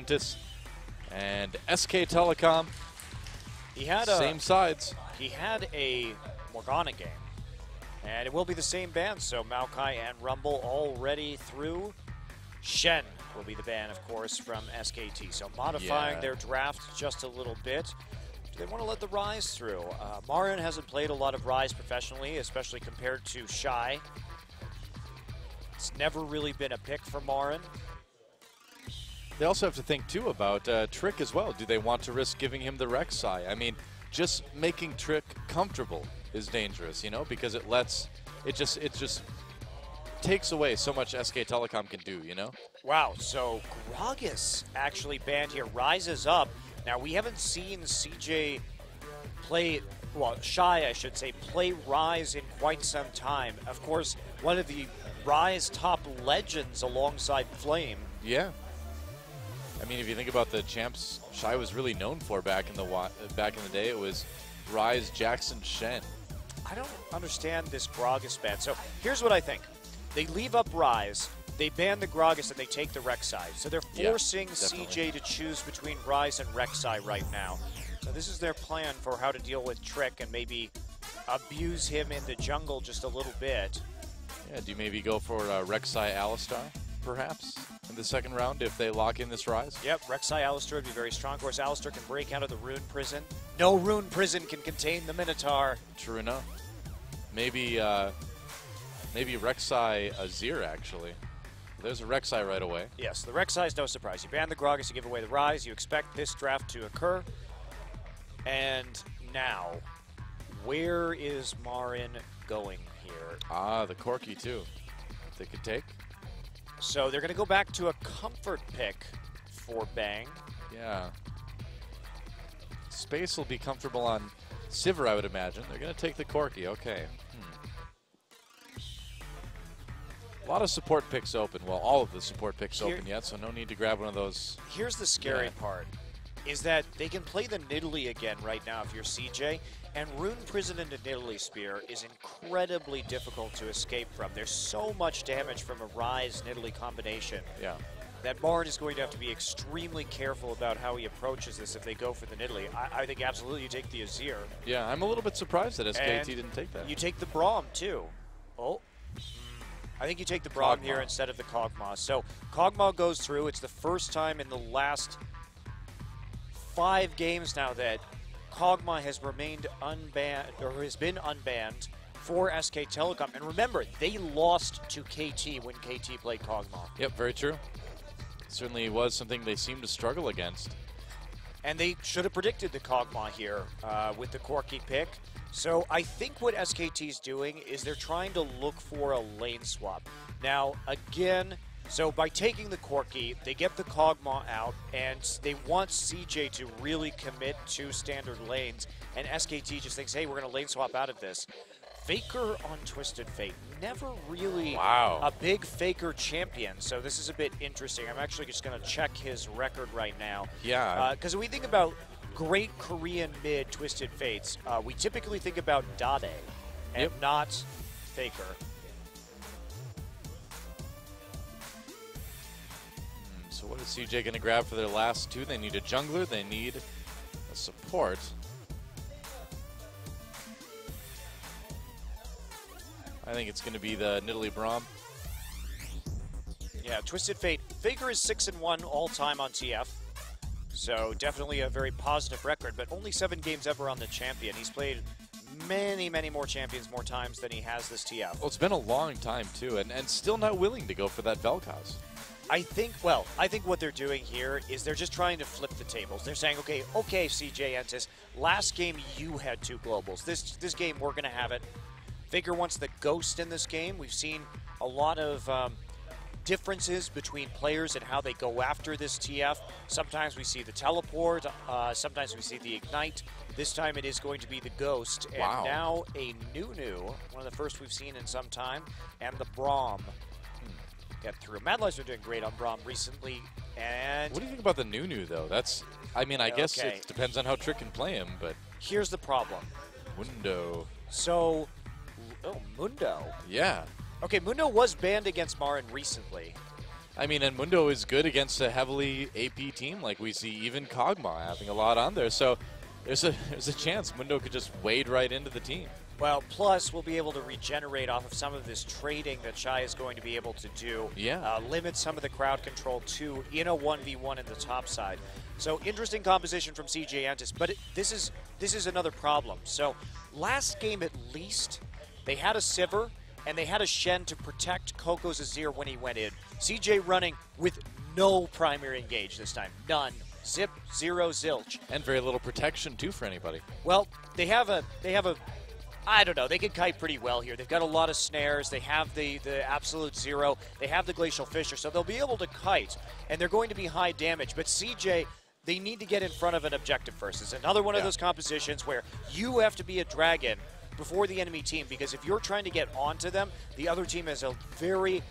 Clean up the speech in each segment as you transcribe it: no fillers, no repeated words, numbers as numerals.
Entus and SK Telecom. He had same sides. He had a Morgana game, and it will be the same ban. So Maokai and Rumble already through. Shen will be the ban, of course, from SKT. So modifying their draft just a little bit. Do they want to let the Rise through? Marin hasn't played a lot of Rise professionally, especially compared to Shy. It's never really been a pick for Marin. They also have to think, too, about Trick as well. Do they want to risk giving him the Rek'Sai? I mean, just making Trick comfortable is dangerous, you know, because it just takes away so much SK Telecom can do, you know? Wow, so Gragas actually banned here, rises up. Now, we haven't seen CJ play, well, Shy, I should say, play Rise in quite some time. Of course, one of the Rise top legends alongside Flame. Yeah. I mean, if you think about the champs Shy was really known for back in the day, it was Rise, Jackson, Shen. I don't understand this Gragas ban. So here's what I think. They leave up Rise, they ban the Gragas, and they take the Rek'Sai. So they're forcing CJ to choose between Rise and Rek'Sai right now. So this is their plan for how to deal with Trick and maybe abuse him in the jungle just a little bit. Yeah, do you maybe go for Rek'Sai Alistar, perhaps, in the second round if they lock in this Rise? Yep, Rek'Sai Alistar would be very strong. Of course, Alistar can break out of the Rune Prison. No Rune Prison can contain the Minotaur. True enough. Maybe Rek'Sai Azir, actually. There's a Rek'Sai right away. Yes, the Rek'Sai is no surprise. You ban the Gragas, you give away the Rise, you expect this draft to occur. And now, where is Marin going here? Ah, the Corki, too. They could take. So they're going to go back to a comfort pick for Bang. Yeah. Space will be comfortable on Sivir, I would imagine. They're going to take the Corki. Okay. A lot of support picks open. Well, all of the support picks open yet, so no need to grab one of those. Here's the scary part, is that they can play the Nidalee again right now if you're CJ, and Rune Prison into Nidalee Spear is incredibly difficult to escape from. There's so much damage from a Rise Nidalee combination that Marin is going to have to be extremely careful about how he approaches this if they go for the Nidalee. I think absolutely you take the Azir. Yeah, I'm a little bit surprised that SKT didn't take that. You take the Braum, too. Oh. I think you take the Braum here instead of the Kog'Maw. So Kog'Maw goes through. It's the first time in the last 5 games now that Kog'Maw has remained unbanned, or has been unbanned for SK Telecom. And remember, they lost to KT when KT played Kog'Maw. Yep, very true. Certainly was something they seemed to struggle against. And they should have predicted the Kog'Maw here with the Corki pick. So I think what SKT is doing is they're trying to look for a lane swap. Now, again, so by taking the Corki, they get the Kog'Maw out, and they want CJ to really commit to standard lanes, and SKT just thinks, hey, we're going to lane swap out of this. Faker on Twisted Fate, never really a big Faker champion, so this is a bit interesting. I'm actually just going to check his record right now. Yeah. Because when we think about great Korean mid Twisted Fates, we typically think about Dade and not Faker. So what is CJ going to grab for their last 2? They need a jungler, they need a support. I think it's going to be the Nidalee Braum. Yeah, Twisted Fate. Faker is 6-1 all-time on TF. So definitely a very positive record, but only 7 games ever on the champion. He's played many, many more champions more times than he has this TF. Well, it's been a long time, too, and still not willing to go for that Vel'Koz. I think what they're doing here is they're just trying to flip the tables. They're saying, okay, CJ Entus, last game you had 2 globals. This game, we're going to have it. Faker wants the Ghost in this game. We've seen a lot of differences between players and how they go after this TF. Sometimes we see the Teleport, sometimes we see the Ignite. This time it is going to be the Ghost. And now a Nunu, one of the first we've seen in some time, and the Braum get through. Mad Lives are doing great on Braum recently. And what do you think about the Nunu, though? I mean, I guess it depends on how Trick can play him, but here's the problem. Mundo. So, Mundo. Yeah. Okay, Mundo was banned against Marin recently. I mean, and Mundo is good against a heavily AP team like we see even Kog'Maw having a lot on there. So there's a chance Mundo could just wade right into the team. Well, plus we'll be able to regenerate off of some of this trading that Shy is going to be able to do. Yeah. Limit some of the crowd control too in a 1v1 in the top side. So interesting composition from CJ Entus, but this is another problem. So last game at least, they had a Sivir and they had a Shen to protect Coco's Azir when he went in. CJ running with no primary engage this time, none. Zip, zero, zilch. And very little protection too for anybody. Well, they have a I don't know, they can kite pretty well here. They've got a lot of snares, they have the absolute zero, they have the Glacial Fissure, so they'll be able to kite, and they're going to be high damage. But CJ, they need to get in front of an objective first. It's another one of those compositions where you have to be a dragon before the enemy team, because if you're trying to get onto them, the other team has a very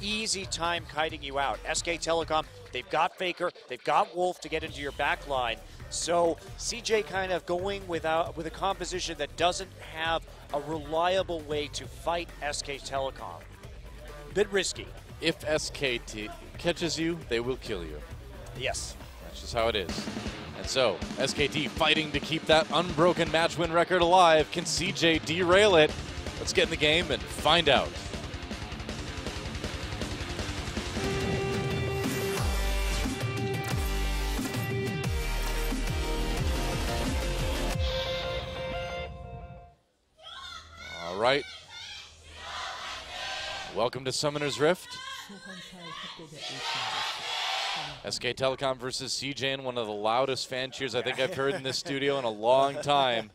easy time kiting you out. SK Telecom, they've got Faker, they've got Wolf to get into your back line. So CJ kind of going with a composition that doesn't have a reliable way to fight SK Telecom. Bit risky. If SKT catches you, they will kill you. Yes. That's just how it is. And so, SKT fighting to keep that unbroken match win record alive. Can CJ derail it? Let's get in the game and find out. All right. Welcome to Summoner's Rift. SK Telecom versus CJ, one of the loudest fan cheers I think I've heard in this studio in a long time.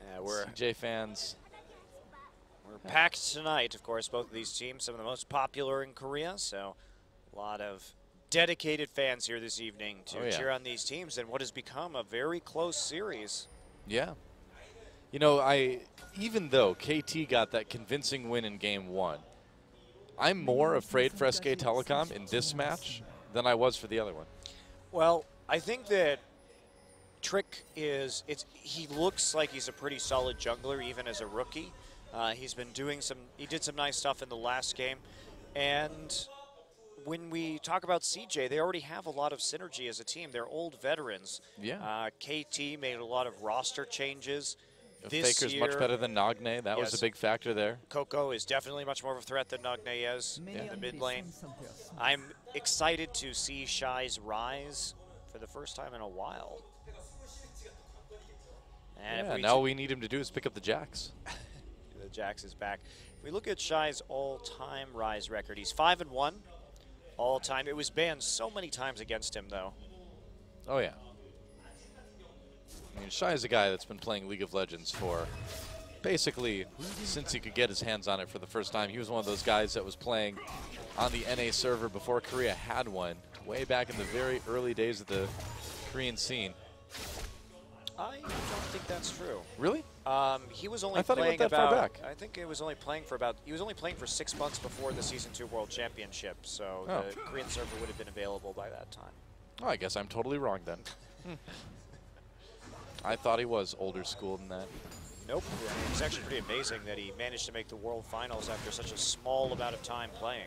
Yeah, we're CJ fans. We're packed tonight, of course, both of these teams, some of the most popular in Korea, so a lot of dedicated fans here this evening to cheer on these teams in what has become a very close series. Yeah. You know, even though KT got that convincing win in game one, I'm more afraid for SK Telecom in this match than I was for the other one. Well, I think that Trick he looks like he's a pretty solid jungler even as a rookie. He's been doing he did some nice stuff in the last game. And when we talk about CJ, they already have a lot of synergy as a team. They're old veterans. Yeah. KT made a lot of roster changes. Faker's much better than Nagne. That was a big factor there. Coco is definitely much more of a threat than Nagne is in the mid lane. I'm excited to see Shy's rise for the first time in a while. And now all we need him to do is pick up the Jax. The Jax is back. If we look at Shy's all-time rise record, he's 5-1 all-time. It was banned so many times against him, though. Oh, yeah. I mean, Shy is a guy that's been playing League of Legends for basically since he could get his hands on it for the first time. He was one of those guys that was playing on the NA server before Korea had one, way back in the very early days of the Korean scene. I don't think that's true. Really? He was only I thought playing he went that far back. I think it was only playing for he was only playing for 6 months before the Season 2 World Championship, so the Korean server would have been available by that time. Oh, I guess I'm totally wrong then. I thought he was older school than that. Nope. It's actually pretty amazing that he managed to make the World Finals after such a small amount of time playing.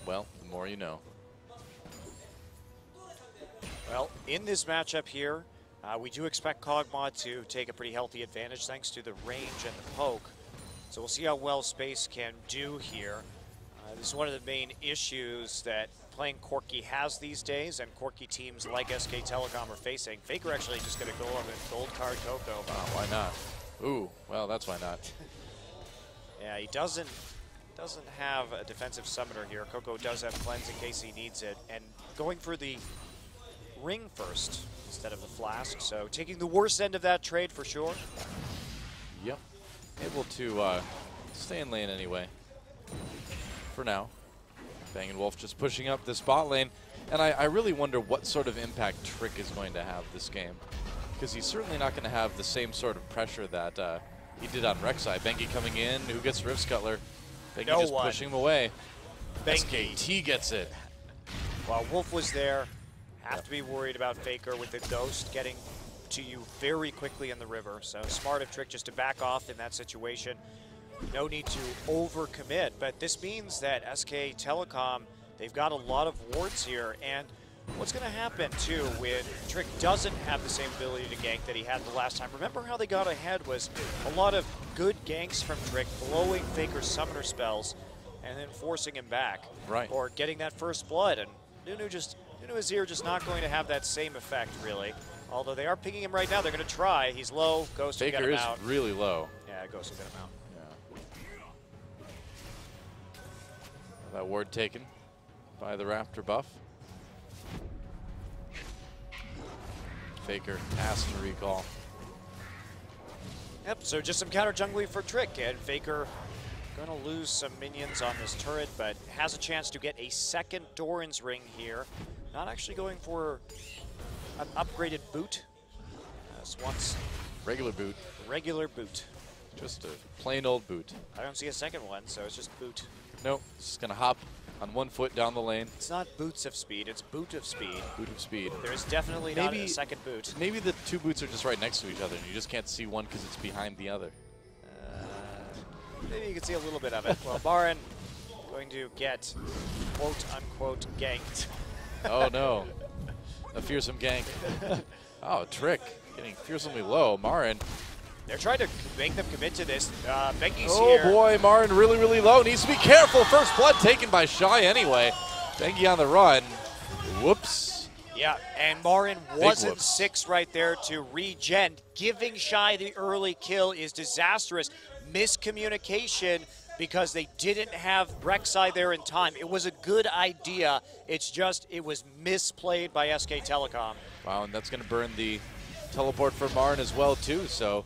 Well, the more you know. Well, in this matchup here, we do expect Kog'Maw to take a pretty healthy advantage thanks to the range and the poke. So we'll see how well Space can do here. This is one of the main issues that playing Corki has these days, and Corki teams like SK Telecom are facing. Faker actually just going to go up and gold card Coco. Why not? Ooh, well, that's why not. Yeah, he doesn't have a defensive summoner here. Coco does have cleanse in case he needs it, and going for the ring first instead of the flask, so taking the worst end of that trade for sure. Yep. Able to stay in lane anyway. For now. Bang & Wolf just pushing up the spot lane. And I really wonder what sort of impact Trick is going to have this game. Because he's certainly not going to have the same sort of pressure that he did on Rek'Sai. Bengi coming in. Who gets Rift Scuttler? Bengi just pushing him away. SKT gets it. While Wolf was there, have to be worried about Faker with the Ghost getting to you very quickly in the river. So smart of Trick just to back off in that situation. no need to overcommit, but this means that SK Telecom, they've got a lot of wards here, and what's going to happen, too, when Trick doesn't have the same ability to gank that he had the last time? Remember how they got ahead was a lot of good ganks from Trick, blowing Faker's summoner spells, and then forcing him back. Right. Or getting that first blood, and Nunu is here just not going to have that same effect, really. Although they are pinging him right now, they're going to try. He's low, Ghost will get him out. Faker is really low. Yeah, Ghost will get him out. That ward taken by the Raptor buff. Faker has to recall. Yep, so just some counter jungling for Trick, and Faker gonna lose some minions on this turret, but has a chance to get a second Doran's ring here. Not actually going for an upgraded boot. This one's Regular boot. regular boot. Just a plain old boot. I don't see a second one, so it's just boot. Nope, just gonna hop on 1 foot down the lane. It's not boots of speed, it's boot of speed. Boot of speed. There is definitely not a second boot. Maybe the two boots are just right next to each other and you just can't see one because it's behind the other. Maybe you can see a little bit of it. Well, Baron going to get quote-unquote ganked. Oh no, a fearsome gank. Oh, Trick getting fearsomely low. Marin. They're trying to make them commit to this. Bengi's Oh here. boy, Marin really, really low. Needs to be careful. First blood taken by Shy anyway. Bengi on the run. Whoops. Yeah, and Marin wasn't whoops. 6 right there to regen. Giving Shy the early kill is disastrous. Miscommunication because they didn't have Rek'Sai there in time. It was a good idea. It's just, it was misplayed by SK Telecom. Wow, and that's going to burn the teleport for Marin as well too. So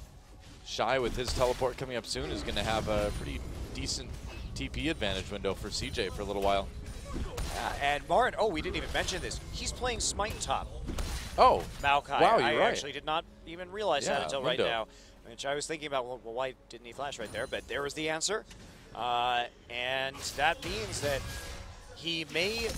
Shy with his teleport coming up soon is going to have a pretty decent TP advantage window for CJ for a little while. And Marin, oh, we didn't even mention this. He's playing Smite top. Oh, Maokai. wow, you're I right. actually did not even realize that until right now. Which I was thinking about, well, why didn't he flash right there? But there was the answer. And that means that he may...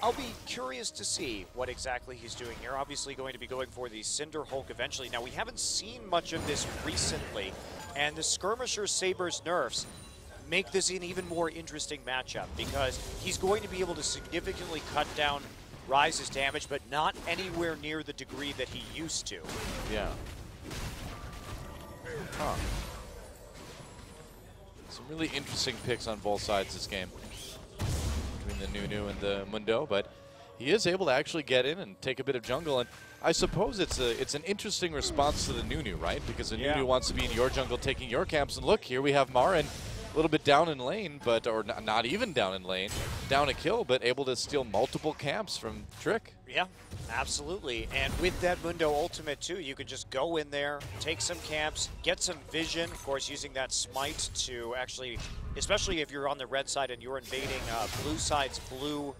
I'll be curious to see what exactly he's doing here. Obviously going to be going for the Cinder Hulk eventually. Now, we haven't seen much of this recently, and the Skirmisher Saber's nerfs make this an even more interesting matchup because he's going to be able to significantly cut down Ryze's damage, but not anywhere near the degree that he used to. Yeah. Huh. Some really interesting picks on both sides this game. Between the Nunu and the Mundo, but he is able to actually get in and take a bit of jungle, and I suppose it's an interesting response to the Nunu, right? Because the Nunu wants to be in your jungle taking your camps, and look, here we have Marin a little bit down in lane, but or not even down in lane, down a kill, but able to steal multiple camps from Trick. Yeah, absolutely. And with that Mundo ultimate too, you can just go in there, take some camps, get some vision, of course using that smite to actually, especially if you're on the red side and you're invading blue side's blue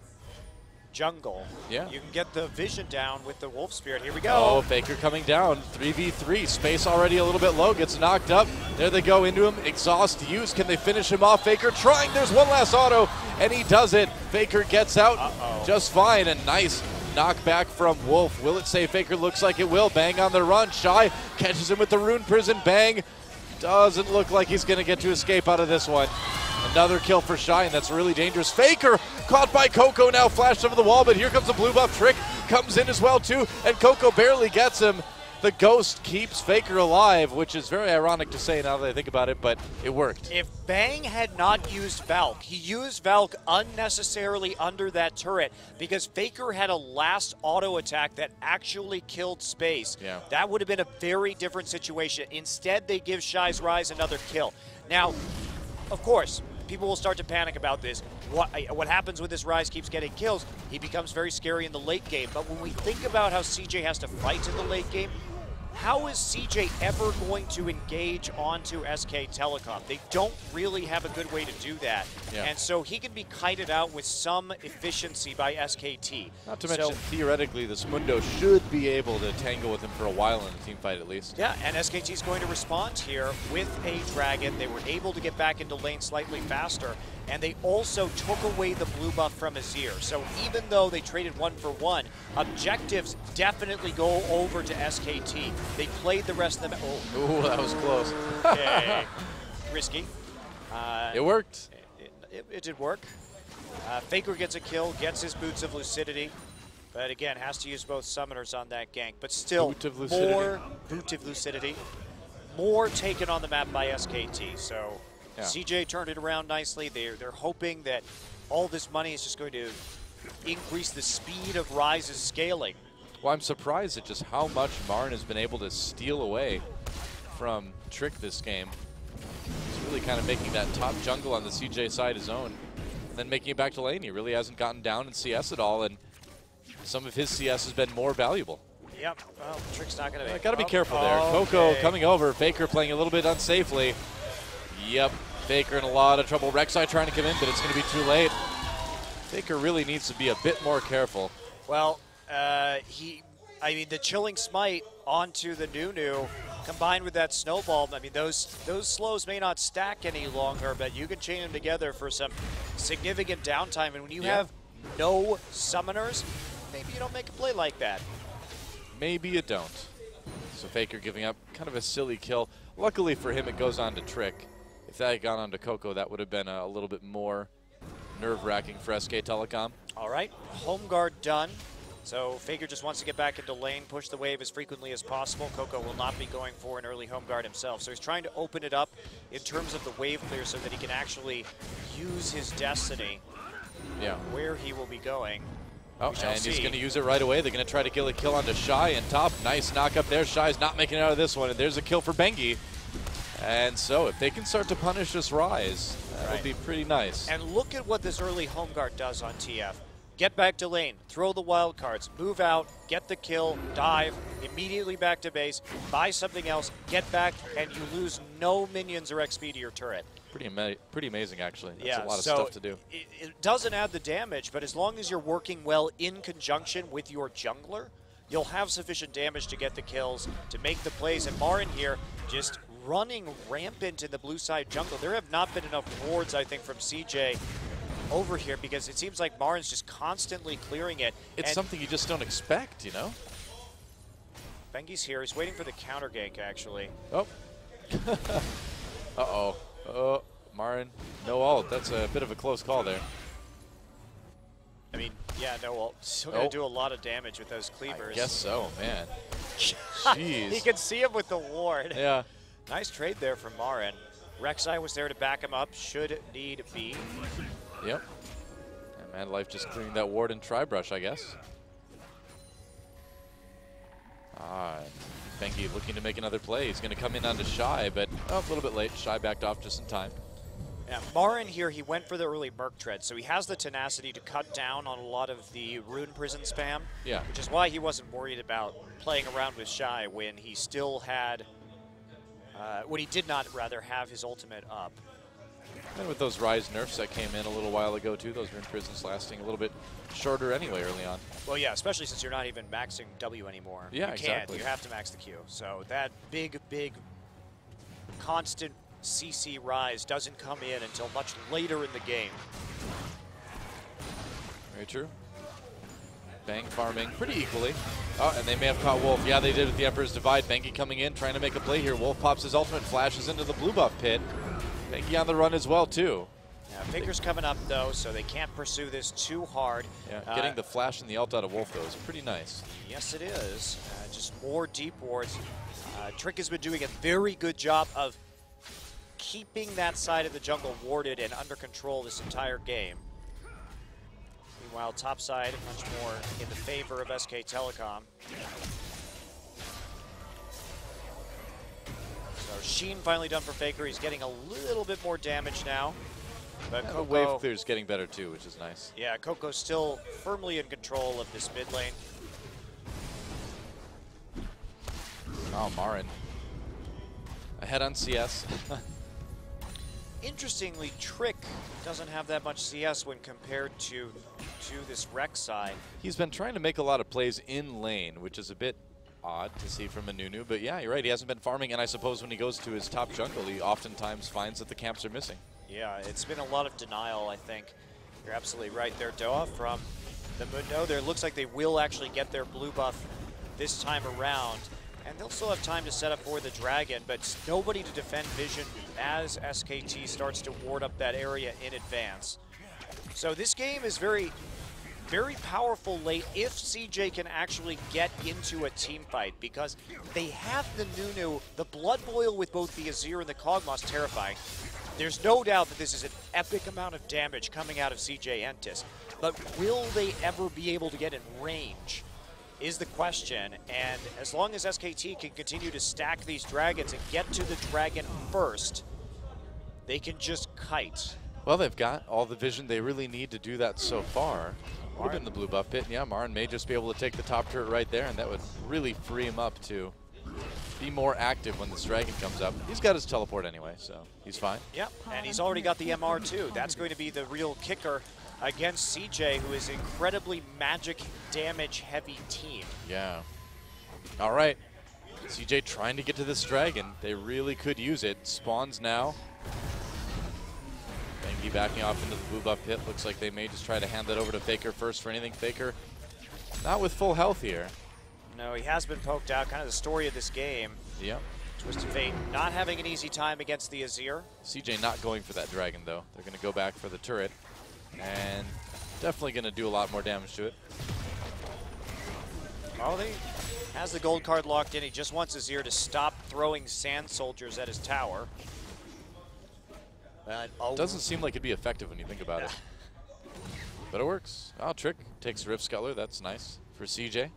jungle. Yeah. You can get the vision down with the Wolf Spirit. Here we go. Oh, Faker coming down. 3v3. Space already a little bit low. Gets knocked up. There they go into him. Exhaust used. Can they finish him off? Faker trying. There's one last auto, and he does it. Faker gets out just fine. And nice knockback from Wolf. Will it save Faker? Looks like it will. Bang on the run. Shy catches him with the Rune Prison. Bang. Doesn't look like he's going to get to escape out of this one. Another kill for Shy, and that's really dangerous. Faker caught by Coco, now flashed over the wall, but here comes the blue buff. Trick comes in as well too, and Coco barely gets him. The Ghost keeps Faker alive, which is very ironic to say now that I think about it, but it worked. If Bang had not used Valk, he used Valk unnecessarily under that turret because Faker had a last auto attack that actually killed Space. Yeah. That would have been a very different situation. Instead, they give Shy's Rise another kill. Now, of course, people will start to panic about this. What happens when this Ryze keeps getting kills? He becomes very scary in the late game. But when we think about how CJ has to fight in the late game, how is CJ ever going to engage onto SK Telecom? They don't really have a good way to do that. Yeah. And so he can be kited out with some efficiency by SKT. Not to mention, theoretically, this Mundo should be able to tangle with him for a while in a team fight at least. Yeah, and SKT is going to respond here with a Dragon. They were able to get back into lane slightly faster, and they also took away the blue buff from Azir. So even though they traded 1-for-1, objectives definitely go over to SKT. They played the rest of them. Ooh, that was close. Okay. risky. It worked. It did work. Faker gets a kill, gets his Boots of Lucidity, but again, has to use both summoners on that gank. But still, more Boot of Lucidity, more taken on the map by SKT. So yeah. CJ turned it around nicely. They're hoping that all this money is just going to increase the speed of Ryze's scaling. Well, I'm surprised at just how much Marn has been able to steal away from Trick this game. He's really kind of making that top jungle on the CJ side his own, and then making it back to lane. He really hasn't gotten down in CS at all, and some of his CS has been more valuable. Yep, well, Trick's not going to got to be careful there. Coco coming over, Faker playing a little bit unsafely. Yep, Faker in a lot of trouble. Rek'Sai trying to come in, but it's going to be too late. Faker really needs to be a bit more careful. Well, I mean, the Chilling Smite onto the Nunu, combined with that Snowball, I mean, those slows may not stack any longer, but you can chain them together for some significant downtime. And when you have no summoners, maybe you don't make a play like that. Maybe you don't. So Faker giving up kind of a silly kill. Luckily for him, it goes on to Trick. If that had gone on to Coco, that would have been a little bit more nerve-wracking for SK Telecom. All right, home guard done. So Faker just wants to get back into lane, push the wave as frequently as possible. Coco will not be going for an early home guard himself. So he's trying to open it up in terms of the wave clear so that he can actually use his destiny where he will be going. Oh, and he's going to use it right away. They're going to try to kill a kill onto Shy and top. Nice knock up there. Shy's not making it out of this one. And there's a kill for Bengi. And so if they can start to punish this Ryze, that would be pretty nice. And look at what this early home guard does on TF. Get back to lane, throw the wild cards, move out, get the kill, dive, immediately back to base, buy something else, get back, and you lose no minions or XP to your turret. Pretty amazing, actually. That's a lot of stuff to do. It doesn't add the damage, but as long as you're working well in conjunction with your jungler, you'll have sufficient damage to get the kills, to make the plays. And Marin here just running rampant in the blue side jungle. There have not been enough wards, I think, from CJ over here, because it seems like Marin's just constantly clearing it. It's something you just don't expect, you know? Bengi's here. He's waiting for the counter gank, actually. Oh. Uh-oh. Oh, Marin, no ult. That's a bit of a close call there. I mean, yeah, no ult. Still going to do a lot of damage with those cleavers. I guess so, man. Jeez. You can see him with the ward. Yeah. Nice trade there from Marin. Rek'Sai was there to back him up, should need be. Yep. And Mad Life just clearing that ward and Tri-Brush, I guess. Bengi looking to make another play. He's going to come in onto Shy, but a little bit late. Shy backed off just in time. Yeah, Marin here, he went for the early Merc Tread, so he has the tenacity to cut down on a lot of the Rune Prison spam. Yeah. Which is why he wasn't worried about playing around with Shy when he still had, when he did not rather have his ultimate up. And with those Ryze nerfs that came in a little while ago too, those Rune Prisons lasting a little bit shorter anyway early on. Well, yeah, especially since you're not even maxing W anymore. Yeah, exactly. You have to max the Q. So that big constant CC Ryze doesn't come in until much later in the game. Very true. Bang farming pretty equally. Oh, and they may have caught Wolf. Yeah, they did with the Emperor's Divide. Bengi coming in, trying to make a play here. Wolf pops his ultimate, flashes into the blue buff pit. Bengi on the run as well, too. Yeah, Faker's coming up, though, so they can't pursue this too hard. Yeah, getting the flash and the ult out of Wolf, though, is pretty nice. Yes, it is. Just more deep wards. Trick has been doing a very good job of keeping that side of the jungle warded and under control this entire game. Meanwhile, top side much more in the favor of SK Telecom. So Sheen finally done for Faker. He's getting a little bit more damage now. But the wave clear's getting better too, which is nice. Yeah, Coco's still firmly in control of this mid lane. Oh, Marin. Ahead on CS. Interestingly, Trick doesn't have that much CS when compared to this Rek'Sai. He's been trying to make a lot of plays in lane, which is a bit odd to see from a Nunu. But yeah, you're right, he hasn't been farming, and I suppose when he goes to his top jungle, he oftentimes finds that the camps are missing. Yeah, it's been a lot of denial, I think. You're absolutely right there, Doa, from the Mundo. There looks like they will actually get their blue buff this time around. And they'll still have time to set up for the Dragon, but nobody to defend Vision as SKT starts to ward up that area in advance. So this game is very powerful late if CJ can actually get into a team fight, because they have the Nunu, the Blood Boil with both the Azir and the Kog'Maw's terrifying. There's no doubt that this is an epic amount of damage coming out of CJ Entus, but will they ever be able to get in range is the question, and as long as SKT can continue to stack these dragons and get to the dragon first, they can just kite. Well, they've got all the vision they really need to do that so far. Would have been the blue buff pit. Yeah, Marin may just be able to take the top turret right there, and that would really free him up to be more active when this dragon comes up. He's got his teleport anyway, so he's fine. Yep, and he's already got the MR too. That's going to be the real kicker against CJ, who is incredibly magic damage heavy team. Yeah. All right. CJ trying to get to this dragon. They really could use it. Spawns now. Bengi backing off into the blue buff pit. Looks like they may just try to hand that over to Faker first for anything. Faker not with full health here. No, he has been poked out. Kind of the story of this game. Yep. Twisted Fate not having an easy time against the Azir. CJ not going for that dragon though. They're going to go back for the turret. And definitely going to do a lot more damage to it. Oh, he has the gold card locked in. He just wants Azir to stop throwing sand soldiers at his tower. Doesn't seem like it'd be effective when you think about it. But it works. Oh, Trick takes Rift Scuttler. That's nice for CJ.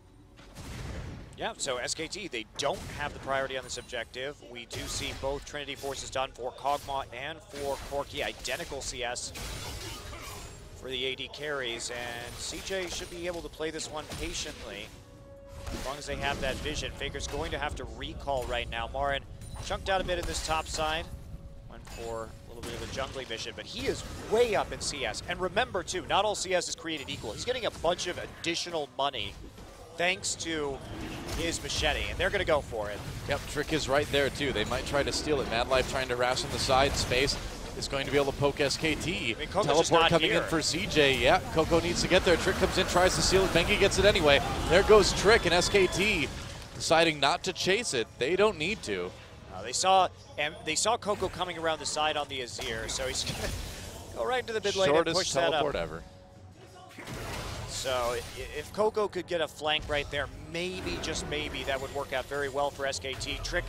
Yeah, so SKT, they don't have the priority on this objective. We do see both Trinity Forces done for Kog'Maw and for Corki. Identical CS for the AD carries, and CJ should be able to play this one patiently as long as they have that vision. Faker's going to have to recall right now. Marin chunked out a bit in this top side, went for a little bit of a jungly mission, but he is way up in CS. And remember too, not all CS is created equal. He's getting a bunch of additional money thanks to his machete, and they're going to go for it. Yep, Trick is right there too. They might try to steal it. Mad Life trying to harass on the side. Space is going to be able to poke SKT. I mean, Teleport coming in for CJ. Yeah, Coco needs to get there. Trick comes in, tries to steal it. Bengi gets it anyway. There goes Trick, and SKT deciding not to chase it. They don't need to. They saw Coco coming around the side on the Azir, so he's going to go right into the mid lane and push that up. Shortest teleport ever. So if Coco could get a flank right there, maybe, just maybe, that would work out very well for SKT. Trick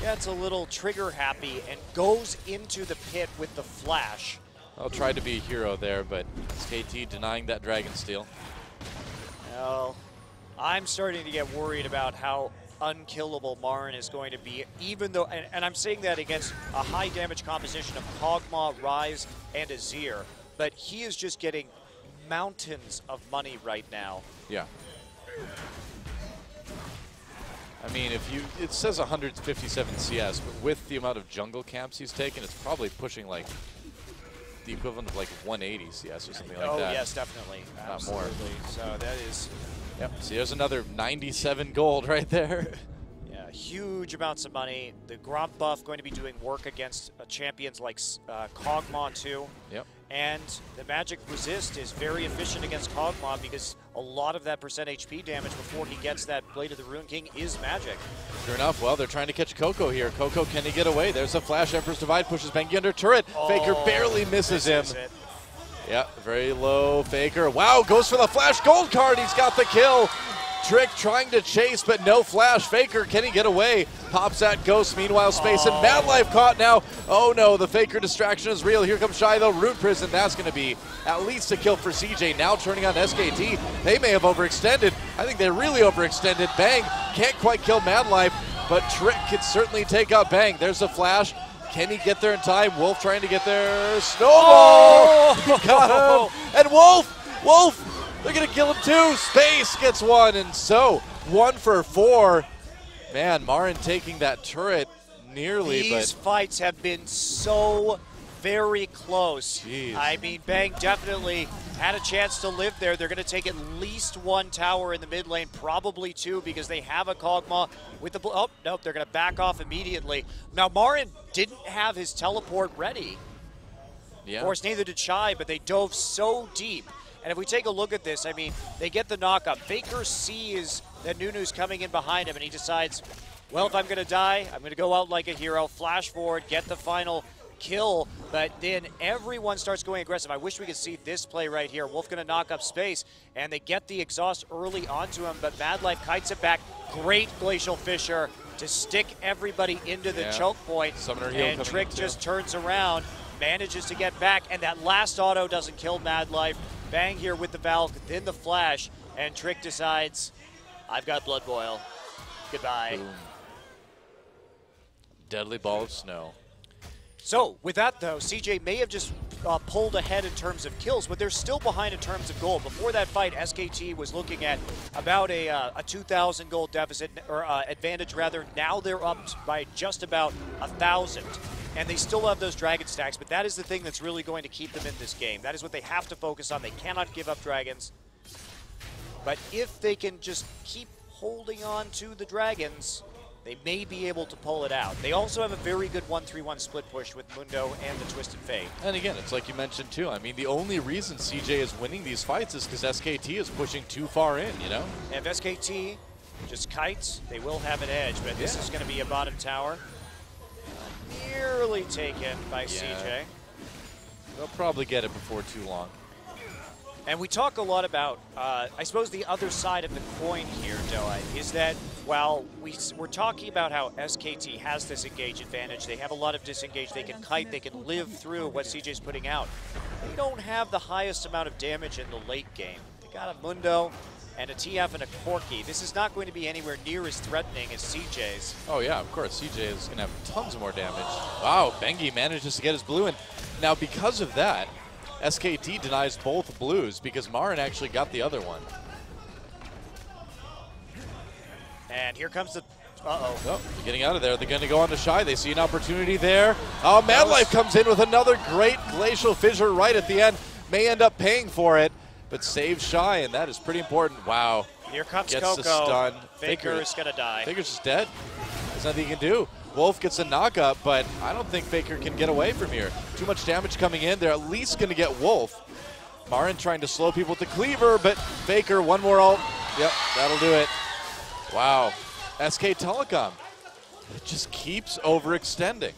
gets a little trigger happy and goes into the pit with the flash. I'll try to be a hero there, but SKT denying that dragon steal. Well, I'm starting to get worried about how unkillable Marin is going to be, even though, and I'm saying that against a high damage composition of Kog'Maw, Ryze, and Azir, but he is just getting mountains of money right now. Yeah. I mean, it says 157 CS, but with the amount of jungle camps he's taken, it's probably pushing like the equivalent of like 180 CS or something like that. Oh yes, definitely. Not more. So that is. Yep. See, there's another 97 gold right there. Yeah, huge amounts of money. The Gromp buff going to be doing work against champions like Kog'Maw too. Yep. And the magic resist is very efficient against Kog'Maw because a lot of that percent HP damage before he gets that Blade of the Ruin King is magic. Sure enough, well, they're trying to catch Coco here. Coco, can he get away? There's a flash. Emperor's Divide pushes Bengi under turret. Oh, Faker barely misses him. It. Yeah, very low. Faker. Wow, goes for the flash gold card. He's got the kill. Trick trying to chase, but no flash. Faker, can he get away? Pops that Ghost. Meanwhile, Space and Mad Life caught now. Oh no, the Faker distraction is real. Here comes Shy though. Rune Prison, that's going to be at least a kill for CJ. Now turning on SKT. They may have overextended. I think they really overextended. Bang, can't quite kill Mad Life, but Trick could certainly take out Bang. There's a flash. Can he get there in time? Wolf trying to get there. Snowball! Got him! And Wolf! They're going to kill him too. Space gets one, and so 1 for 4. Man, Marin taking that turret nearly. These fights have been so very close. Jeez. I mean, Bang definitely had a chance to live there. They're going to take at least 1 tower in the mid lane, probably 2, because they have a Kog'Maw with the... Oh, nope, they're going to back off immediately. Now, Marin didn't have his teleport ready. Yeah. Of course, neither did Shy, but they dove so deep. And if we take a look at this, I mean, they get the knockup. Faker sees that Nunu's coming in behind him, and he decides, well, if I'm going to die, I'm going to go out like a hero, flash forward, get the final kill, but then everyone starts going aggressive. I wish we could see this play right here. Wolf going to knock up space, and they get the exhaust early onto him, but Mad Life kites it back. Great Glacial Fissure to stick everybody into the choke point, and Trick just turns around, manages to get back, and that last auto doesn't kill Mad Life. Bang here with the Valk, then the flash, and Trick decides, I've got Blood Boil. Goodbye. Boom. Deadly Ball of Snow. So, with that though, CJ may have just pulled ahead in terms of kills, but they're still behind in terms of gold. Before that fight, SKT was looking at about a 2,000 gold deficit, or advantage rather. Now they're up by just about 1,000. And they still have those dragon stacks, but that is the thing that's really going to keep them in this game. That is what they have to focus on. They cannot give up dragons. But if they can just keep holding on to the dragons, they may be able to pull it out. They also have a very good 1-3-1 split push with Mundo and the Twisted Fate. And again, it's like you mentioned too. I mean, the only reason CJ is winning these fights is because SKT is pushing too far in, you know? And if SKT just kites, they will have an edge, but this is going to be a bottom tower. Nearly taken by CJ. They'll probably get it before too long. And we talk a lot about, I suppose the other side of the coin here, Doa, is that while we're talking about how SKT has this engage advantage, they have a lot of disengage, they can kite, they can live through what CJ's putting out. They don't have the highest amount of damage in the late game. They got a Mundo and a TF and a Corki. This is not going to be anywhere near as threatening as CJ's. Oh yeah, of course, CJ is going to have tons more damage. Wow, Bengi manages to get his blue in. Now because of that, SKT denies both blues because Marin actually got the other one. And here comes the, Oh, getting out of there. They're going to go on to Shy. They see an opportunity there. Oh, Mad Life comes in with another great Glacial Fissure right at the end. May end up paying for it, but saves Shy, and that is pretty important. Wow. Here comes Gets Coco. the stun. Faker is going to die. Faker's just dead. There's nothing he can do. Wolf gets a knockup, but I don't think Faker can get away from here. Too much damage coming in. They're at least going to get Wolf. Marin trying to slow people to Cleaver, but Faker, one more ult. Yep, that'll do it. Wow. SK Telecom. It just keeps overextending.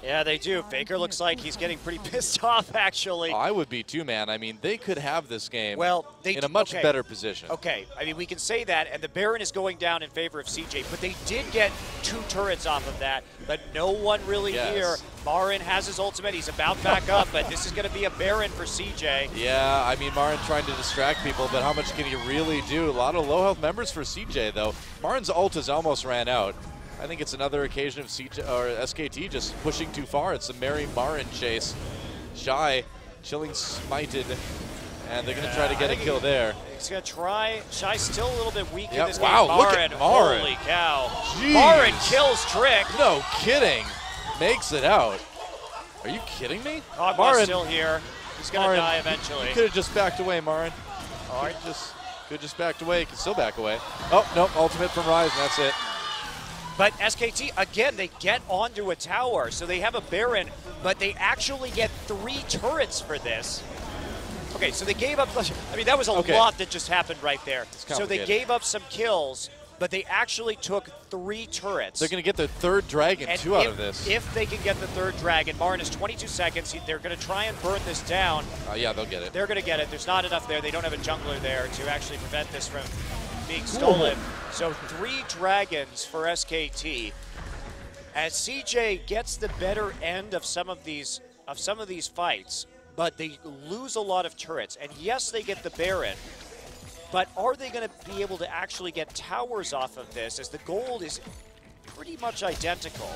Yeah, they do. Faker looks like he's getting pretty pissed off, actually. Oh, I would be too, man. I mean, they could have this game in a much okay. better position. Okay, I mean, we can say that, and the Baron is going down in favor of CJ, but they did get 2 turrets off of that, but no one really here. Marin has his ultimate. He's about back up, but this is going to be a Baron for CJ. Yeah, I mean, Marin trying to distract people, but how much can he really do? A lot of low health members for CJ, though. Marin's ult has almost ran out. I think it's another occasion of CJ or SKT just pushing too far. It's a Mary Marin chase. Shy, chilling smited, and they're going to try to get a kill there. He's going to try. Shy's still a little bit weak in this wow, game. look at Marin. Holy cow. Jeez. Marin kills Trick. No kidding. Makes it out. Are you kidding me? Marin's still here. He's going to die eventually. You could have just backed away, Marin. All right, could have just backed away. Can still back away. Oh, no, ultimate from Ryze, and that's it. But SKT, again, they get onto a tower, so they have a Baron, but they actually get 3 turrets for this. Okay, so they gave up, I mean, that was a lot that just happened right there. So they gave up some kills, but they actually took 3 turrets. They're going to get the 3rd dragon, and out of this. If they can get the 3rd dragon, Marin has 22 seconds. They're going to try and burn this down. Yeah, they'll get it. They're going to get it. There's not enough there. They don't have a jungler there to actually prevent this from being stolen. So 3 dragons for SKT. As CJ gets the better end of some of these fights, but they lose a lot of turrets. And yes, they get the Baron, but are they going to be able to actually get towers off of this, as the gold is pretty much identical?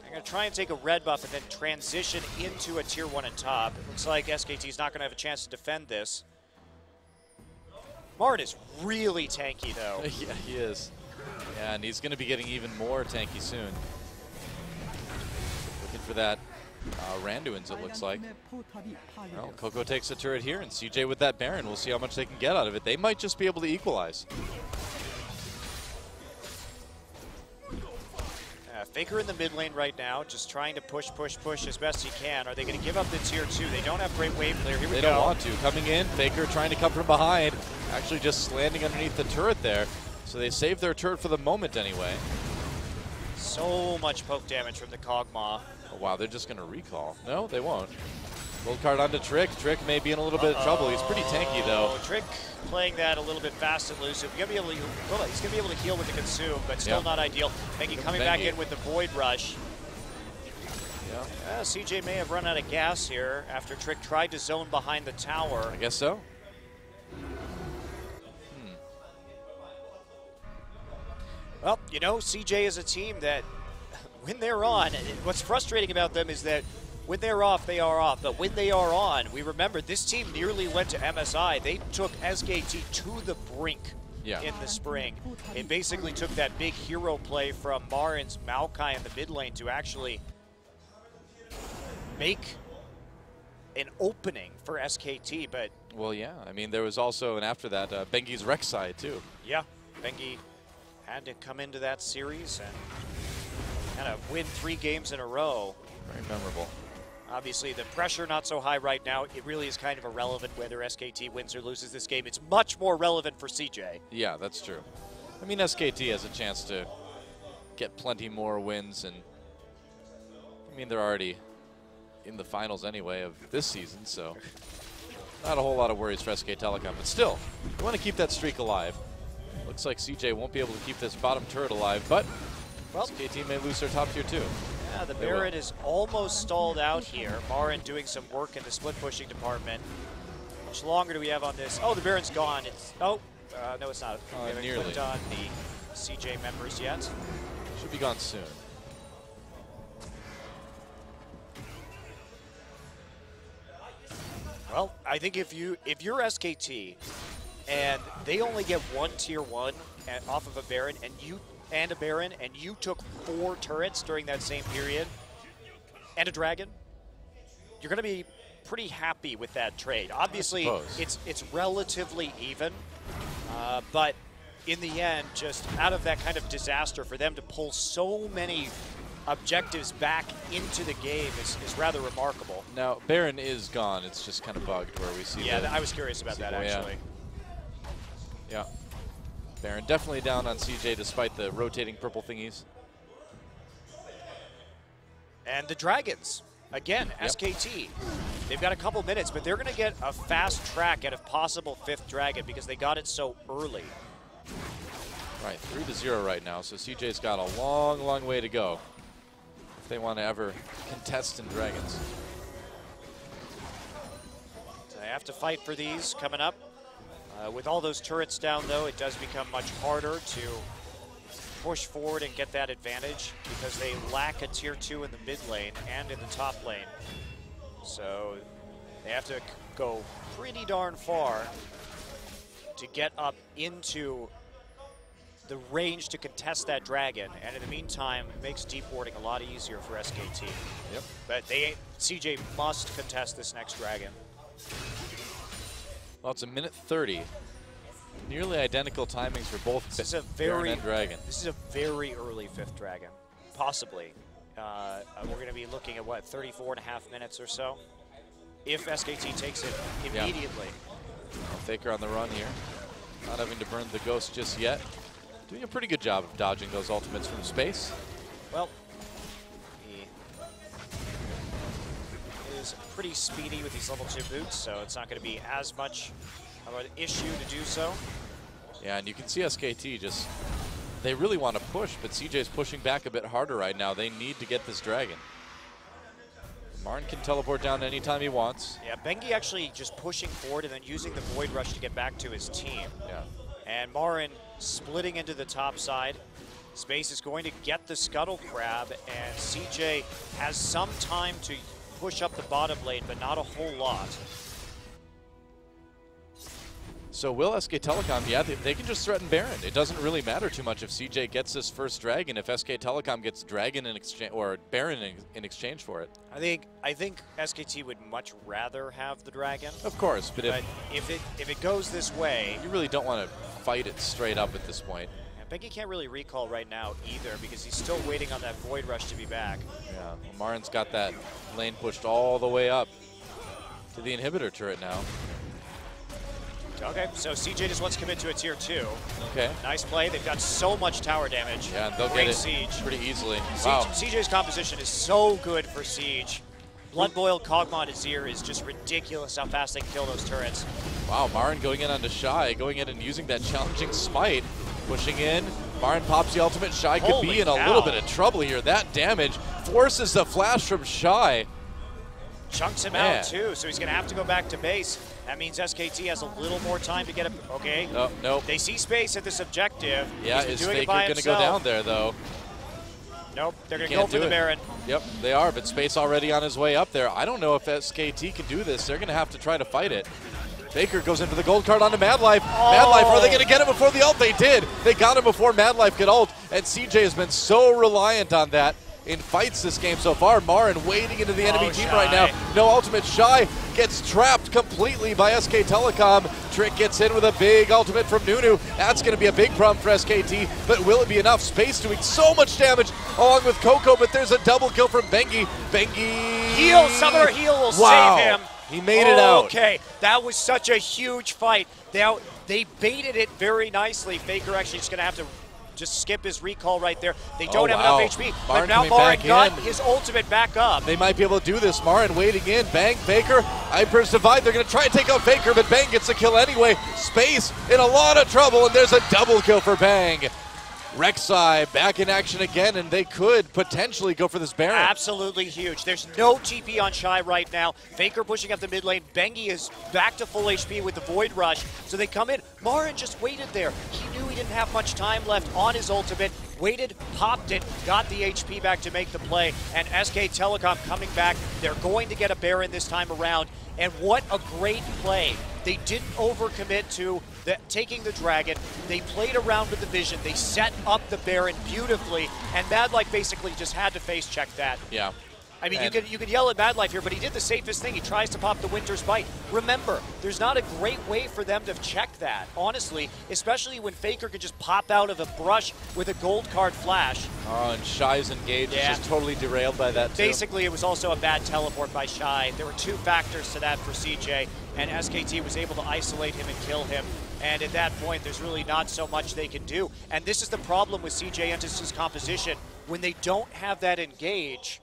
I'm going to try and take a red buff and then transition into a tier 1 and top. It looks like SKT's not going to have a chance to defend this. Marin is really tanky, though. Yeah, he is. Yeah, and he's going to be getting even more tanky soon. Looking for that Randuin's, it looks like. Well, Coco takes a turret here, and CJ with that Baron. We'll see how much they can get out of it. They might just be able to equalize. Faker in the mid lane right now, just trying to push as best he can. Are they going to give up the tier 2? They don't have great wave clear. Here we go. They don't want to. Coming in, Faker trying to come from behind. Actually just landing underneath the turret there. So they saved their turret for the moment anyway. So much poke damage from the Kog'Maw. Oh, wow, they're just going to recall. No, they won't. Gold card onto Trick. Trick may be in a little bit of trouble. He's pretty tanky, though. Trick playing that a little bit fast and loose. He's going to be able to heal with the Consume, but still not ideal. Bengi coming back in with the Void Rush. Yeah. CJ may have run out of gas here after Trick tried to zone behind the tower. I guess so. Well, you know, CJ is a team that, when they're on, what's frustrating about them is that when they're off, they are off. But when they are on, we remember this team nearly went to MSI. They took SKT to the brink in the spring. It basically took that big hero play from Marin's Maokai in the mid lane to actually make an opening for SKT. But well, yeah. I mean, there was also, and after that, Bengi's Rek'Sai, too. Yeah, Bengi had to come into that series and kind of win 3 games in a row. Very memorable. Obviously, the pressure not so high right now. It really is kind of irrelevant whether SKT wins or loses this game. It's much more relevant for CJ. Yeah, that's true. I mean, SKT has a chance to get plenty more wins, and I mean, they're already in the finals anyway of this season, so not a whole lot of worries for SK Telecom. But still, we want to keep that streak alive. Looks like CJ won't be able to keep this bottom turret alive, but SKT may lose their top tier too. Yeah, the Baron is almost stalled out here. Marin doing some work in the split pushing department. How much longer do we have on this? Oh, the Baron's gone. It's no, it's not. We haven't nearly clicked on the CJ members yet. Should be gone soon. Well, I think if you're SKT and they only get 1 tier 1 off of a Baron, and you took 4 turrets during that same period, and a dragon, you're going to be pretty happy with that trade. Obviously, it's relatively even, but in the end, just out of that kind of disaster, for them to pull so many objectives back into the game is rather remarkable. Now, Baron is gone. It's just kind of bugged where we see I was curious about that, actually. Yeah. Baron definitely down on CJ despite the rotating purple thingies. And the Dragons, again, SKT. They've got a couple minutes, but they're going to get a fast track at a possible 5th Dragon because they got it so early. Right, 3-0 right now, so CJ's got a long, long way to go if they want to ever contest in Dragons. They have to fight for these coming up. With all those turrets down, though, it does become much harder to push forward and get that advantage because they lack a tier 2 in the mid lane and in the top lane. So they have to go pretty darn far to get up into the range to contest that dragon. And in the meantime, it makes deep warding a lot easier for SKT. Yep. But CJ must contest this next dragon. Well, it's 1:30. Nearly identical timings for both Baron and Dragon. This is a very early 5th Dragon, possibly. We're going to be looking at, what, 34.5 minutes or so? If SKT takes it immediately. Faker on the run here. Not having to burn the Ghost just yet. Doing a pretty good job of dodging those ultimates from space. Well, is pretty speedy with these level 2 boots, so it's not going to be as much of an issue to do so. Yeah, and you can see SKT just, they really want to push, but CJ's pushing back a bit harder right now. They need to get this dragon. Marin can teleport down anytime he wants. Yeah, Bengi actually just pushing forward and then using the Void Rush to get back to his team. Yeah. And Marin splitting into the top side. Space is going to get the Scuttle Crab, and CJ has some time to push up the bottom lane, but not a whole lot. So will SK Telecom, yeah, they can just threaten Baron. It doesn't really matter too much if CJ gets this first dragon, if SK Telecom gets dragon in exchange, or Baron in exchange for it. I think SKT would much rather have the dragon. Of course, but if it goes this way, you really don't want to fight it straight up at this point. Bengi can't really recall right now either because he's still waiting on that Void Rush to be back. Yeah, well, Marin's got that lane pushed all the way up to the inhibitor turret now. Okay, so CJ just wants to commit to a tier 2. Okay. Nice play. They've got so much tower damage. Yeah, and they'll Great get it siege. pretty easily. Siege, Wow. CJ's composition is so good for Siege. Blood Boil, Kog'Maw, Azir is just ridiculous how fast they can kill those turrets. Wow, Marin going in onto Shy, going in and using that challenging smite. Pushing in, Marin pops the ultimate. Shy could be in a little bit of trouble here. That damage forces the flash from Shy. Chunks him out too, so he's going to have to go back to base. That means SKT has a little more time to get him. Okay. Oh, nope. They see space at this objective. Yeah, is Faker going to go down there, though? Nope, they're going to go for the Baron. Yep, they are, but Space already on his way up there. I don't know if SKT can do this. They're going to have to try to fight it. Faker goes into the gold card onto Mad Life. Oh. Mad Life, are they going to get him before the ult? They did. They got him before Mad Life could ult, and CJ has been so reliant on that in fights this game so far. Marin wading into the enemy team right now. No ultimate. Shy gets trapped completely by SK Telecom. Trick gets in with a big ultimate from Nunu. That's going to be a big problem for SKT, but will it be enough? Space doing so much damage along with Coco, but there's a double kill from Bengi. Bengi. Heal, Summoner Heal will save him. He made it out. Okay, that was such a huge fight. They baited it very nicely. Faker actually just going to have to just skip his recall right there. They don't have enough HP, but now Marin got his ultimate back up. They might be able to do this. Marin waiting in. Bang, Faker. Hyper's divide. They're going to try and take out Faker, but Bang gets the kill anyway. Space in a lot of trouble, and there's a double kill for Bang. Rek'Sai back in action again, and they could potentially go for this Baron. Absolutely huge. There's no TP on Shy right now. Faker pushing up the mid lane. Bengi is back to full HP with the Void Rush. So they come in. Marin just waited there. He knew he didn't have much time left on his ultimate. Waited, popped it, got the HP back to make the play. And SK Telecom coming back. They're going to get a Baron this time around. And what a great play. They didn't overcommit to taking the dragon. They played around with the vision. They set up the Baron beautifully, and Mad Life basically just had to face check that. Yeah. I mean, you could yell at Mad Life here, but he did the safest thing. He tries to pop the Winter's Bite. Remember, there's not a great way for them to check that, honestly, especially when Faker could just pop out of a brush with a gold card flash. Oh, and Shy's engaged is just totally derailed by that, too. Basically, it was also a bad teleport by Shy. There were two factors to that for CJ, and SKT was able to isolate him and kill him. And at that point, there's really not so much they can do. And this is the problem with CJ Entus' composition. When they don't have that engage,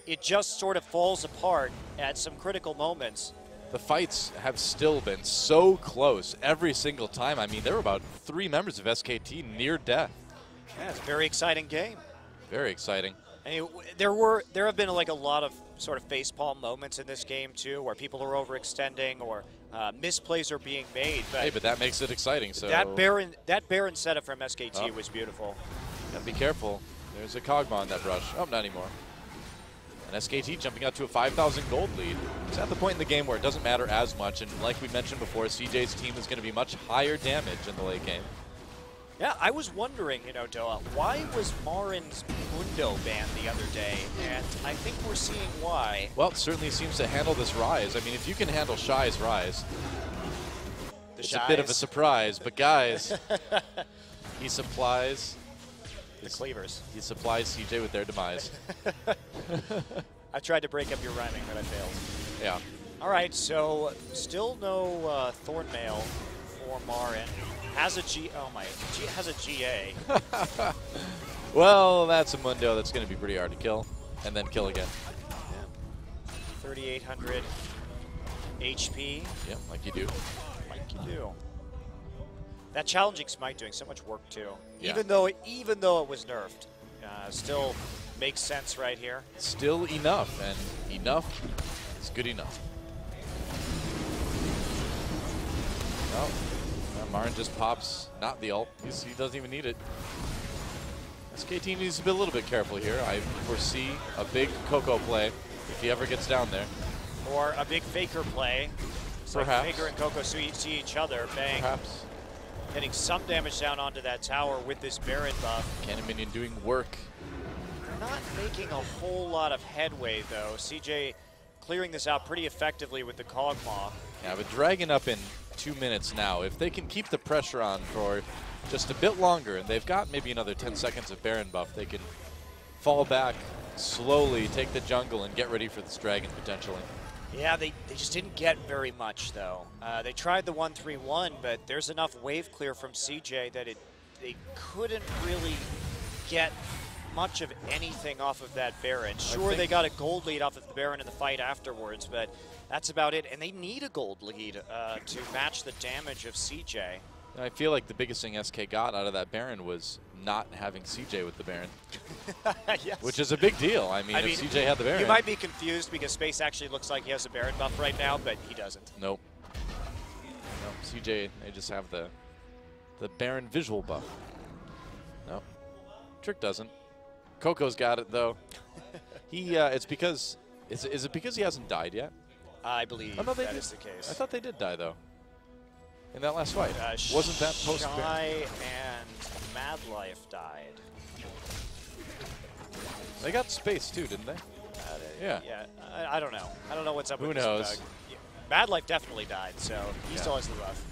it just sort of falls apart at some critical moments. The fights have still been so close every single time. I mean, there were about 3 members of SKT near death. Yeah, it's a very exciting game. Very exciting. I mean, there have been like a lot of sort of facepalm moments in this game too, where people are overextending or misplays are being made. But hey, but that makes it exciting. So that Baron setup from SKT was beautiful. Gotta be careful. There's a Kog'Maw in that brush. Oh, not anymore. And SKT jumping out to a 5,000 gold lead. It's at the point in the game where it doesn't matter as much, and like we mentioned before, CJ's team is going to be much higher damage in the late game. Yeah, I was wondering, you know, Doa, why was Marin's Mundo banned the other day? And I think we're seeing why. Well, it certainly seems to handle this Rise. I mean, if you can handle Shy's Rise, it's a bit of a surprise. But guys, he supplies the cleavers. He supplies CJ with their demise. I tried to break up your rhyming, but I failed. Yeah. All right, so still no Thornmail for Marin. Has a GA. Well, that's a Mundo that's going to be pretty hard to kill, and then kill again. Yeah. 3,800 HP. Yeah, like you do. Like you do. That challenging smite doing so much work too. Yeah. Even though it was nerfed, still makes sense right here. Still enough, and enough is good enough. Oh. Marin just pops, not the ult. He doesn't even need it. SKT needs to be a little bit careful here. I foresee a big Coco play if he ever gets down there. Or a big Faker play. So perhaps. Like Faker and Coco see each other. Bang. Perhaps. Getting some damage down onto that tower with this Baron buff. Cannon Minion doing work. Not making a whole lot of headway, though. CJ clearing this out pretty effectively with the Kog'Maw. Yeah, but Dragon up in 2 minutes now. If they can keep the pressure on for just a bit longer, and they've got maybe another 10 seconds of Baron buff, they can fall back slowly, take the jungle, and get ready for this Dragon potentially. Yeah, they just didn't get very much, though. They tried the 1-3-1, but there's enough wave clear from CJ that they couldn't really get much of anything off of that Baron. Sure, they got a gold lead off of the Baron in the fight afterwards, but that's about it. And they need a gold lead to match the damage of CJ. And I feel like the biggest thing SK got out of that Baron was not having CJ with the Baron. Yes. Which is a big deal. I mean, if CJ had the Baron. You might be confused because Space actually looks like he has a Baron buff right now, but he doesn't. Nope. No, CJ, they just have the Baron visual buff. No. Trick doesn't. Coco's got it, though. It's because, is it because he hasn't died yet? I believe that is the case. I thought they did die, though. In that last fight. Wasn't that post-Baron? Shy and Mad Life died. They got space, too, didn't they? Yeah. Yeah, I don't know. I don't know what's up with Who this knows? bug. Mad Life definitely died, so he still has the buff.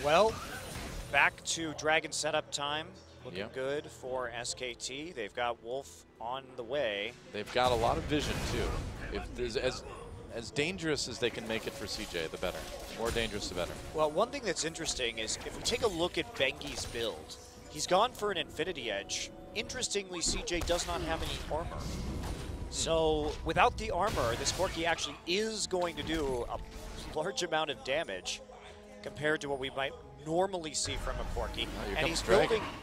Well, back to Dragon setup time. Looking good for SKT. They've got Wolf on the way. They've got a lot of vision, too. If there's as dangerous as they can make it for CJ, the better. More dangerous, the better. Well, one thing that's interesting is if we take a look at Bengi's build, he's gone for an Infinity Edge. Interestingly, CJ does not have any armor. So without the armor, this Corki actually is going to do a large amount of damage compared to what we might normally see from a Corki. And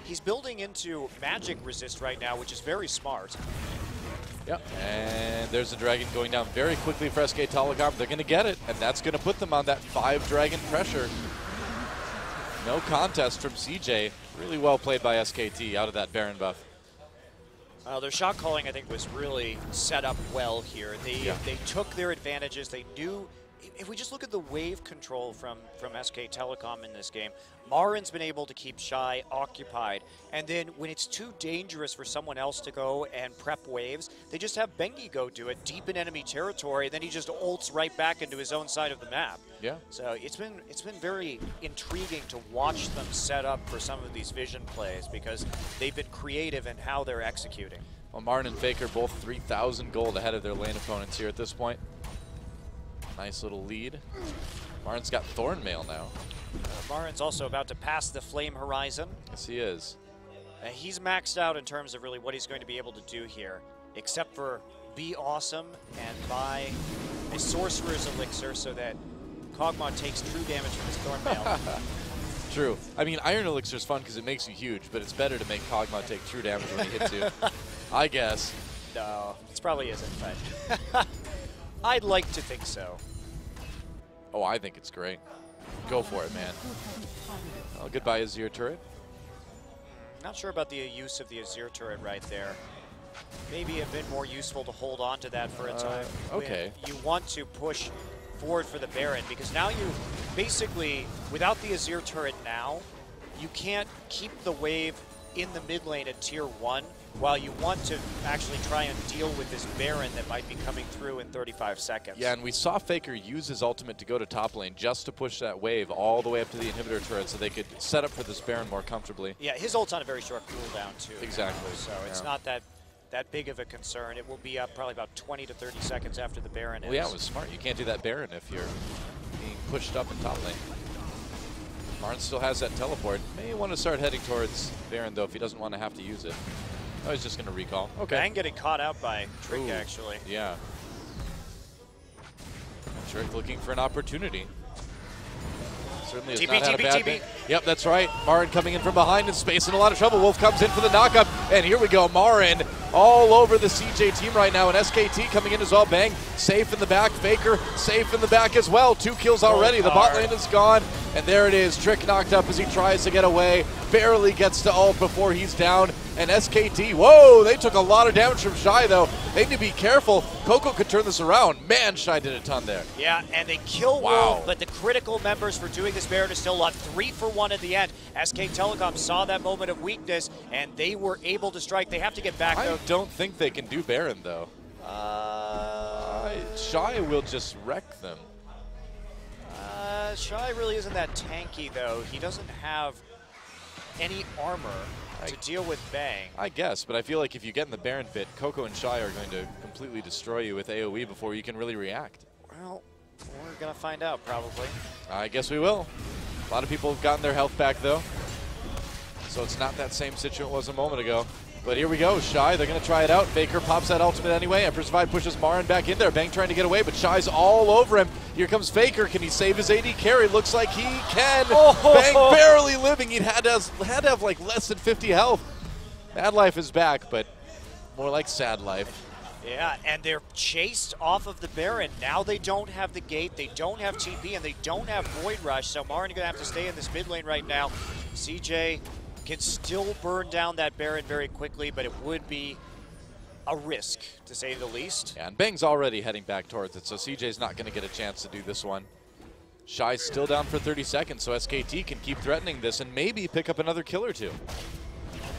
he's building into magic resist right now, which is very smart. Yep, and there's a dragon going down very quickly for SK Telecom. They're going to get it, and that's going to put them on that 5-dragon pressure. No contest from CJ. Really well played by SKT out of that Baron buff. Their shot calling, I think, was really set up well here. They took their advantages. They knew. If we just look at the wave control from SK Telecom in this game, Marin's been able to keep Shy occupied. And then when it's too dangerous for someone else to go and prep waves, they just have Bengi go do it deep in enemy territory, and then he just ults right back into his own side of the map. Yeah. So it's been very intriguing to watch them set up for some of these vision plays because they've been creative in how they're executing. Well, Marin and Faker both 3,000 gold ahead of their lane opponents here at this point. Nice little lead. Marin's got Thornmail now. Marin's also about to pass the Flame Horizon. Yes, he is. He's maxed out in terms of really what he's going to be able to do here, except for be awesome and buy a Sorcerer's Elixir so that Kog'Maw takes true damage from his Thornmail. True. I mean, Iron Elixir is fun because it makes you huge, but it's better to make Kog'Maw take true damage when he hits you. I guess. No, it probably isn't, but I'd like to think so. Oh, I think it's great. Go for it, man. Oh, goodbye, Azir turret. Not sure about the use of the Azir turret right there. Maybe a bit more useful to hold on to that for a time. Okay. You want to push forward for the Baron because now you basically, without the Azir turret now, you can't keep the wave in the mid lane at tier 1 while you want to actually try and deal with this Baron that might be coming through in 35 seconds. Yeah, and we saw Faker use his ultimate to go to top lane just to push that wave all the way up to the inhibitor turret so they could set up for this Baron more comfortably. Yeah, his ult's on a very short cooldown too. Exactly. So it's not that big of a concern. It will be up probably about 20 to 30 seconds after the Baron is. Well, yeah, it was smart. You can't do that Baron if you're being pushed up in top lane. Marin still has that teleport. May want to start heading towards Baron, though, if he doesn't want to have to use it. Oh, he's just going to recall. Okay. And getting caught out by Trick, actually. Yeah. Trick looking for an opportunity. Certainly has not had a bad day. Yep, that's right. Marin coming in from behind in space in a lot of trouble. Wolf comes in for the knockup, and here we go. Marin all over the CJ team right now, and SKT coming in as well. Bang, safe in the back. Faker safe in the back as well. 2 kills already. The bot lane is gone, and there it is. Trick knocked up as he tries to get away. Barely gets to ult before he's down. And SKT, whoa, they took a lot of damage from Shy, though. They need to be careful. Coco could turn this around. Man, Shy did a ton there. Yeah, and they kill Wolf, but the critical members for doing this Baron is still on 3 for 1 at the end. SK Telecom saw that moment of weakness, and they were able to strike. They have to get back, though. I don't think they can do Baron, though. Shy will just wreck them. Shy really isn't that tanky, though. He doesn't have any armor to deal with Bang. I guess, but I feel like if you get in the Baron pit, Coco and Shy are going to completely destroy you with AoE before you can really react. Well, we're going to find out probably. I guess we will. A lot of people have gotten their health back though, so it's not that same situation it was a moment ago. But here we go, Shy, they're going to try it out. Faker pops that ultimate anyway. Empress Vibe pushes Marin back in there. Bang trying to get away, but Shy's all over him. Here comes Faker. Can he save his AD carry? Looks like he can. Bang barely living. He had to have like less than 50 health. Mad Life is back, but more like Sad Life. Yeah, and they're chased off of the Baron. Now they don't have the gate, they don't have TP, and they don't have Void Rush, so Marin going to have to stay in this mid lane right now. CJ can still burn down that Baron very quickly, but it would be a risk, to say the least. Yeah, and Bang's already heading back towards it, so CJ's not going to get a chance to do this one. Shy's still down for 30 seconds, so SKT can keep threatening this and maybe pick up another kill or two.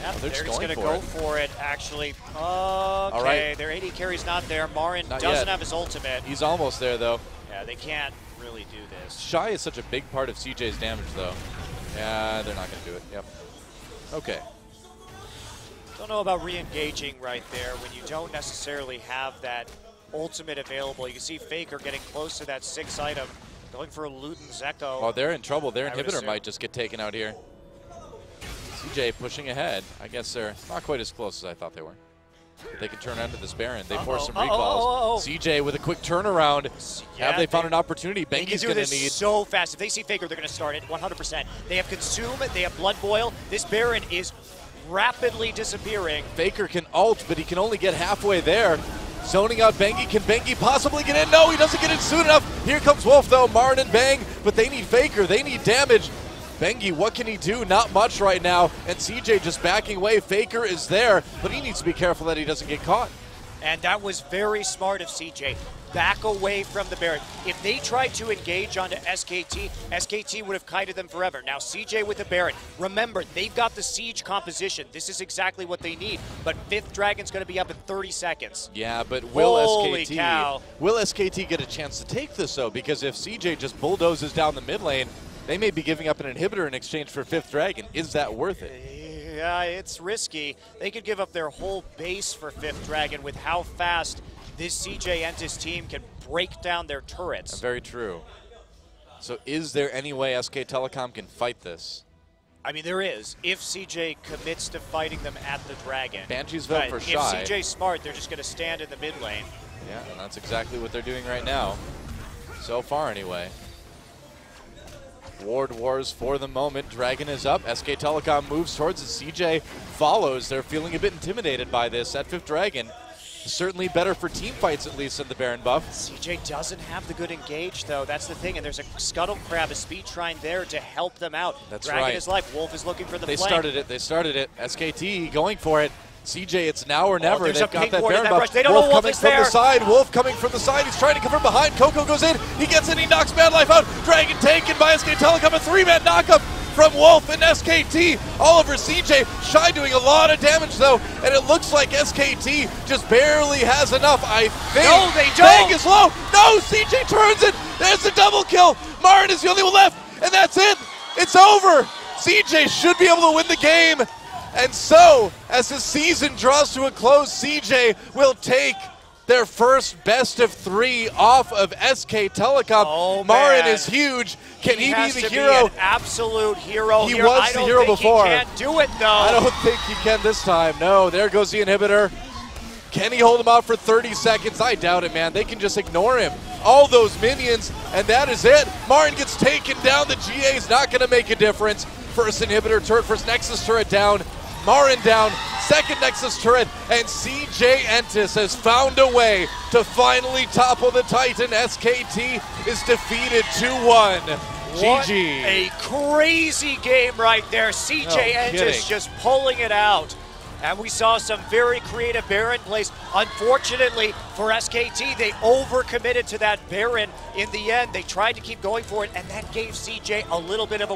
Yeah, they're just going to go for it, actually. Okay, their AD carry's not there. Marin doesn't have his ultimate. He's almost there, though. Yeah, they can't really do this. Shy is such a big part of CJ's damage, though. Yeah, they're not going to do it. Yep. Okay. Don't know about re-engaging right there when you don't necessarily have that ultimate available. You can see Faker getting close to that 6th item, going for a Luton's Echo. Oh, they're in trouble. Their inhibitor might just get taken out here. CJ pushing ahead. I guess they're not quite as close as I thought they were. They can turn onto this Baron. They force some recalls. CJ with a quick turnaround. Yeah, have they found an opportunity? Bengi's going to need so fast. If they see Faker, they're going to start it 100%. They have Consume. They have Blood Boil. This Baron is rapidly disappearing. Faker can ult, but he can only get halfway there. Zoning out Bengi. Can Bengi possibly get in? No, he doesn't get in soon enough. Here comes Wolf, though. Marin and Bang, but they need Faker. They need damage. Bengi, what can he do? Not much right now. And CJ just backing away. Faker is there, but he needs to be careful that he doesn't get caught. And that was very smart of CJ. Back away from the Baron. If they tried to engage onto SKT, SKT would have kited them forever. Now CJ with the Baron. Remember, they've got the siege composition. This is exactly what they need. But 5th Dragon's going to be up in 30 seconds. Yeah, but will Holy cow. Will SKT get a chance to take this, though? Because if CJ just bulldozes down the mid lane, they may be giving up an inhibitor in exchange for 5th Dragon. Is that worth it? Yeah, it's risky. They could give up their whole base for 5th Dragon with how fast this CJ Entus team can break down their turrets. Very true. So is there any way SK Telecom can fight this? I mean, there is, if CJ commits to fighting them at the Dragon. Banshee's vote for Shy. If CJ's smart, they're just going to stand in the mid lane. Yeah, and that's exactly what they're doing right now. So far, anyway. Ward wars for the moment. Dragon is up. SK Telecom moves towards it. CJ follows. They're feeling a bit intimidated by this. That 5th Dragon, certainly better for team fights, at least, than the Baron buff. CJ doesn't have the good engage, though. That's the thing. And there's a Scuttle Crab, a speed shrine there to help them out. That's Dragon right. is life. Wolf is looking for the They flank. started it. They started it. SKT going for it. CJ, it's now or never. They've got that Baron buff. buff. They don't Wolf know Wolf coming is from there. the side. Wolf coming from the side. He's trying to come from behind. Coco goes in. He gets in. He knocks Mad Life out. Dragon taken by SK Telecom. A 3-man knockup from Wolf and SKT. All over CJ. Shy doing a lot of damage, though. And it looks like SKT just barely has enough, I think. No, they don't. Bang is low. No, CJ turns it. There's the double kill. Marin is the only one left. And that's it. It's over. CJ should be able to win the game. And so, as the season draws to a close, CJ will take their first best of 3 off of SK Telecom. Oh, Marin man. is huge. Can he has be the to hero? Be an absolute hero. He here. was the hero before. He can't do it, though. I don't think he can this time. No, there goes the inhibitor. Can he hold him out for 30 seconds? I doubt it, man. They can just ignore him. All those minions, and that is it. Marin gets taken down. The GA is not going to make a difference. First inhibitor turret, first Nexus turret down. Marin down, second Nexus turret, and CJ Entus has found a way to finally topple the Titan. SKT is defeated 2-1. What GG. a crazy game right there. CJ Entus just pulling it out. And we saw some very creative Baron plays. Unfortunately for SKT, they overcommitted to that Baron in the end. They tried to keep going for it, and that gave CJ a little bit of a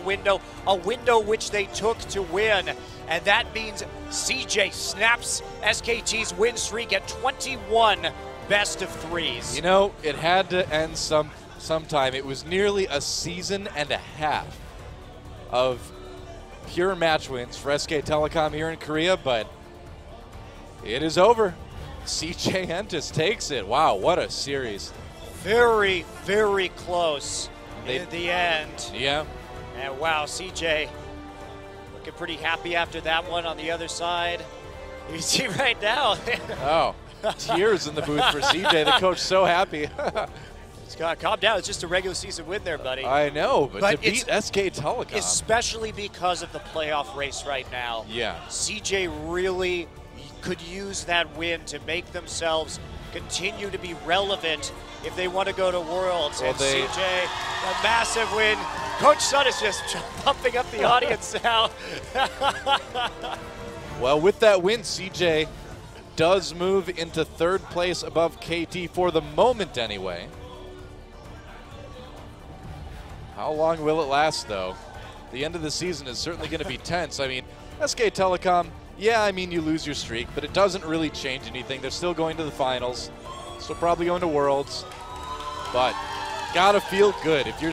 window which they took to win. And that means CJ snaps SKT's win streak at 21 best of 3s. You know, it had to end sometime. It was nearly a season and a half of pure match wins for SK Telecom here in Korea, but it is over. CJ Entus takes it. Wow, what a series. Very, very close in the end. Yeah. And wow, CJ looking pretty happy after that one on the other side. You see right now. Oh, tears in the booth for CJ. The coach so happy. Scott, calm down. It's just a regular season win there, buddy. I know, but to beat SK Telecom. Especially because of the playoff race right now. Yeah. CJ really could use that win to make themselves continue to be relevant if they want to go to Worlds. Well, and CJ, a massive win. Coach Sun is just pumping up the audience now. Well, with that win, CJ does move into third place above KT for the moment anyway. How long will it last, though? The end of the season is certainly going to be tense. I mean, SK Telecom, yeah, I mean, you lose your streak, but it doesn't really change anything. They're still going to the finals, still probably going to Worlds, but gotta feel good if you're